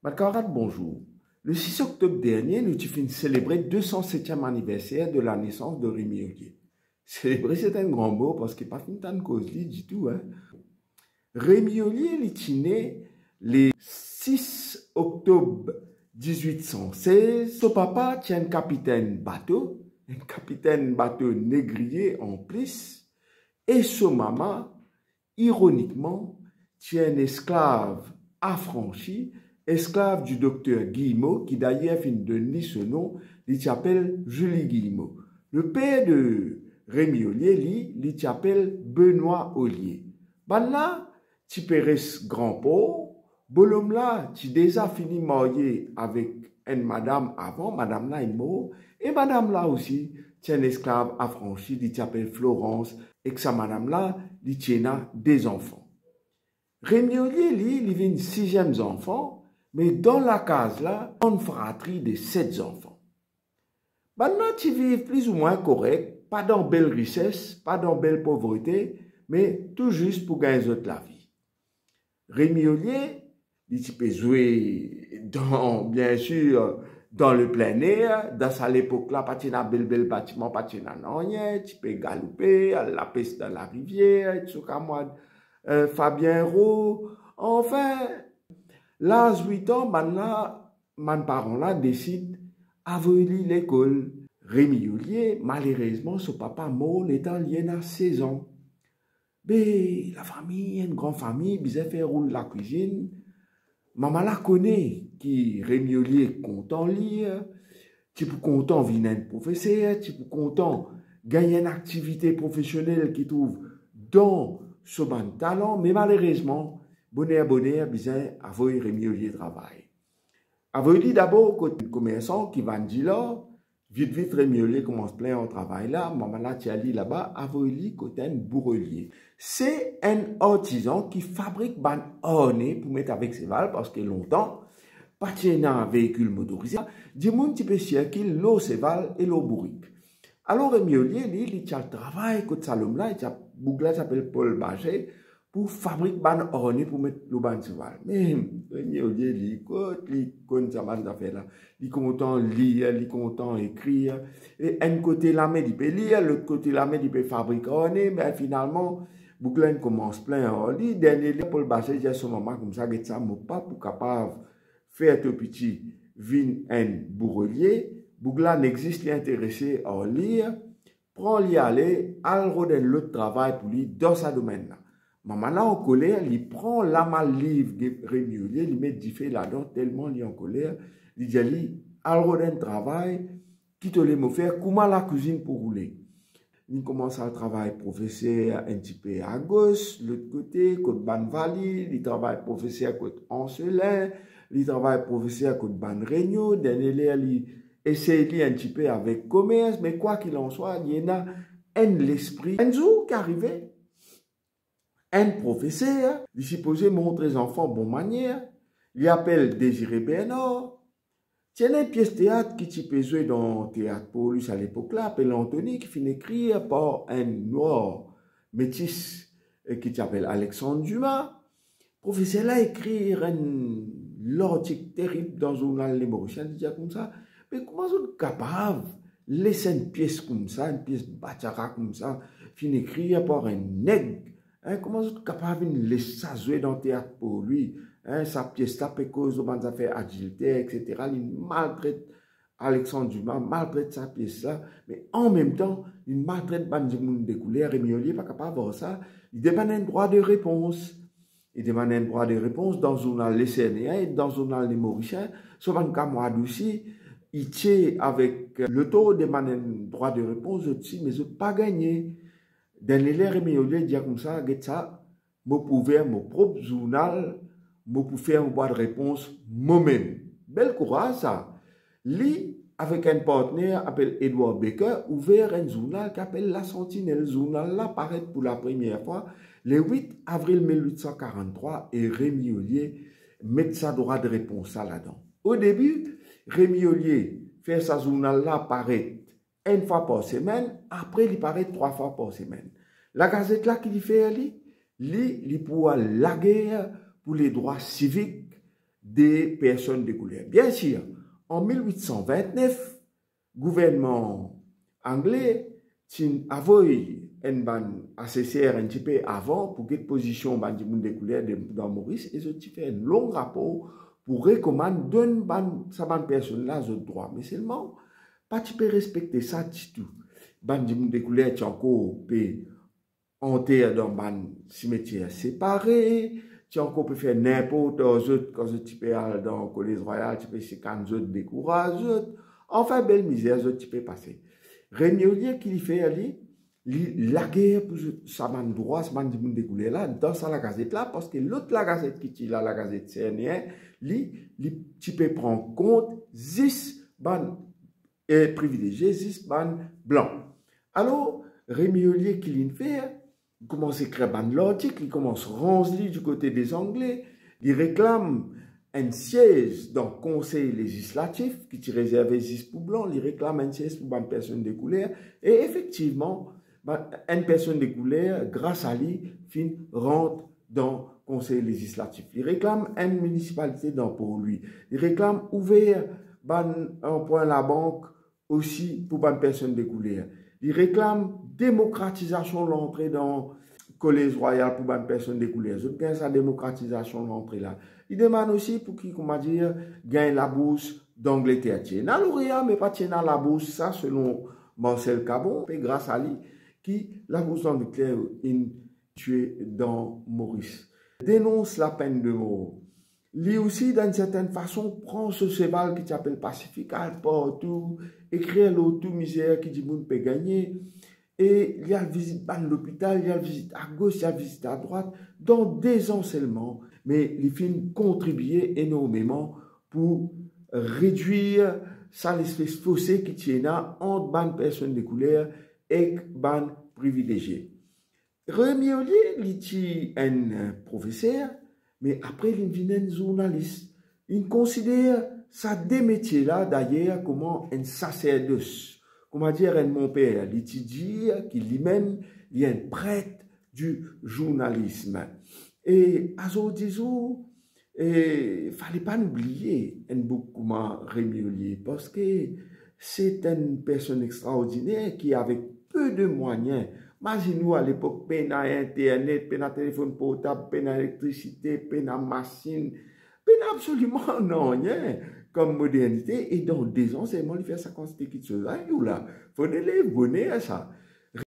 Mes camarades, bonjour. Le 6 octobre dernier, nous avons célébré le 207e anniversaire de la naissance de Rémi Ollier. Célébrer, c'est un grand mot parce qu'il n'y a pas de cause du tout. Rémi Ollier est né le 6 octobre 1816. Son papa tient un capitaine bateau négrier en plus, et son maman, ironiquement, tient un esclave affranchi, esclave du docteur Guillemot, qui d'ailleurs vient de donner ce nom, il s'appelle Julie Guillemot. Le père de Rémi Ollier, il s'appelle Benoît Ollier. Ben là, tu pères grand pauvre, bolom là, tu déjà fini marié avec une madame avant, madame là est morte, et madame là aussi, tu es un esclave affranchi, il s'appelle Florence, et que sa madame là, il tient des enfants. Rémi Ollier, lui, il vient 6e enfant, mais dans la case là, une fratrie de 7 enfants. Maintenant, tu vis plus ou moins correct, pas dans belle richesse, pas dans belle pauvreté, mais tout juste pour gagner la vie. Rémi Ollier, il peut jouer dans, bien sûr, dans le plein air, dans cette époque-là, pas de bel bâtiment, pas de rien, tu peux galoper, à la peste dans la rivière, tu sais, Fabien Roux, enfin, l'âge 8 ans, maintenant, mes parents là décident d'envoyer l'école. Rémi Ollier, malheureusement, son papa mort étant lié à 16 ans. Mais la famille, une grande famille, ils fait rouler la cuisine. Maman la connaît, qui Rémi Ollier est content de lire, tu peux content de venir être professeur, tu peux content de gagner une activité professionnelle qui trouve dans ce bon talent, mais malheureusement, bonheur, besoin d'avoir Rémi Ollier travail. Avoir dit d'abord que commerçant qui vend là, vite, Rémi Ollier commence plein au travail là, maman là, tu as dit là-bas, avoir dit côté un bourrelier. C'est un artisan qui fabrique ban orné pour mettre avec ses valves parce que longtemps, pas un véhicule motorisé, du monde qui peut circuler l'eau cheval et l'eau bourrique. Alors Rémi Ollier, lui, il a le travail côté salon là, il a bougla s'appelle Paul Baget pour fabriquer ban orné pour mettre l'eau ban cheval. Mais Rémi Ollier, lui, il connaît ça mal d'affaires là. Il est content de lire, il est content d'écrire. Et un côté la main, il peut lire, l'autre côté la main, il peut fabriquer orné, mais finalement, Bouclin commence plein en lit. Dernier, Paul Baget, il y a son maman comme ça, il ça, mon pas pour capable faire tout petit, vin un bourrelier. Bougla n'existe intéressé à lire, prend l'y aller, al rodin l'autre travail pour lui dans sa domaine là. Maman là en colère, il prend la mal livre Rémi Ollier, il met du fait là-dedans tellement il est en colère, il dit al rodin travail, qui te les faire, comment la cuisine pour rouler. Il commence à travailler professeur un petit peu à gauche, l'autre côté, côté Banvali, il travaille professeur côté Ancelin, il travaille professeur côté Ban Regnault, dernier il essaye un petit peu avec commerce, mais quoi qu'il en soit, il y en a un l'esprit. Un jour qui arrivait, un professeur, il supposé montrer les enfants bonne manière, il appelle Désiré Bernard. Tiens, une pièce de théâtre qui peut jouer dans le théâtre Paulus à l'époque-là, appelé Anthony, qui finit écrire par un noir métis qui s'appelle Alexandre Dumas. Le professeur là écrit un article terrible dans un journal Les Mauriciens, il dit comme ça. Mais comment sont capable de laisser une pièce comme ça, une pièce bachara comme ça, finir écrire par un nègre? Comment sont capable de laisser ça jouer dans le théâtre pour lui? Sa pièce là, peut cause de affaires agilité, etc. Il maltraite Alexandre Dumas, maltraite sa pièce là, mais en même temps, il maltraite Banjimoun de couleur. Rémi Ollier n'est pas capable de voir ça. Il demande un droit de réponse. Il demande un droit de réponse dans le journal Les CNA et dans le journal Les Mauriciens. Souvent, quand moi aussi, il tient avec le taux demande un droit de réponse aussi, mais je n'ai pas gagné. Dans les Rémi Ollier dit comme ça, je pouvais mon propre journal, je pouvais faire un droit de réponse moi-même. Bel courage ça. Lui, avec un partenaire appelé Edward Baker, ouvert un journal qui s'appelle La Sentinelle. Le journal là paraît pour la première fois le 8 avril 1843 et Rémi Ollier met sa droit de réponse là-dedans. Au début, Rémi Ollier fait sa journal là paraître une fois par semaine, après il paraît 3 fois par semaine. La gazette là qu'il fait, il pour la guerre pour les droits civiques des personnes de couleur. Bien sûr, en 1829, le gouvernement anglais a envoyé un assesseur un petit peu avant pour quelle position de couleur dans Maurice et ils ont fait un long rapport pour recommander sa personne là aux droits. Mais seulement, pas tu peux respecter ça du tout. De couleur, tu encore enterré dans un cimetière séparé. Tu encore peux faire n'importe autre quand tu peux aller dans le collège royal, tu peux se candidater des courageux. Enfin, belle misère, tu peux passer. Réunion qui fait aller la guerre pour sa droit, sa de couleur là, dans la gazette là, parce que l'autre la gazette qui est là, la gazette CNR, tu peux prendre compte 10 ban privilégiés, 10 ban blancs. Alors, Rémi Ollier qui l'a fait, il commence à écrire l'article, il commence à ranger du côté des Anglais, il réclame un siège dans le conseil législatif qui est réservé 10 pour blancs, il réclame un siège pour une personne de couleur, et effectivement, une personne de couleur, grâce à lui, rentre dans le conseil législatif. Il réclame une municipalité pour lui. Il réclame ouvert un point la banque aussi pour une personne de couleur. Il réclame démocratisation de l'entrée dans le collège royal pour une personne de couleur. Je gagne sa démocratisation de l'entrée là. Il demande aussi pour qui, comment dire, gagne la bourse d'Angleterre. Dans lauréat, mais pas dans la bourse, ça selon Marcel Cabon, et grâce à lui, qui la bourse d'Angleterre est tuée dans Maurice. Dénonce la peine de mort. Lui aussi, d'une certaine façon, prend ce cheval qui s'appelle Pacifical partout, écrit l'auto misère qui dit qu'on peut gagner. Et il y a visite à l'hôpital, il y a visite à gauche, il y a visite à droite, dans des ans seulement. Mais les films contribuaient énormément pour réduire ça l'espèce fossé qui tient là entre les personnes de couleur et les privilégiés. Rémi Ollier, il est un professeur, mais après, il devient un journaliste. Il considère ça des métiers là, d'ailleurs, comme un sacerdoce. Comment dire, un mon père, il dit qu'il lui-même, il est un prêtre du journalisme. Et à ce disons, il ne fallait pas l'oublier, un beaucoup comme Rémi Ollier, parce que c'est une personne extraordinaire qui, avec peu de moyens, imaginez-nous à l'époque, peine à Internet, peine à téléphone portable, peine à électricité, peine à machine, peine à absolument non, rien comme modernité. Et dans des ans, seulement, il fait sa quantité de choses. Là, il faut les bonner à ça.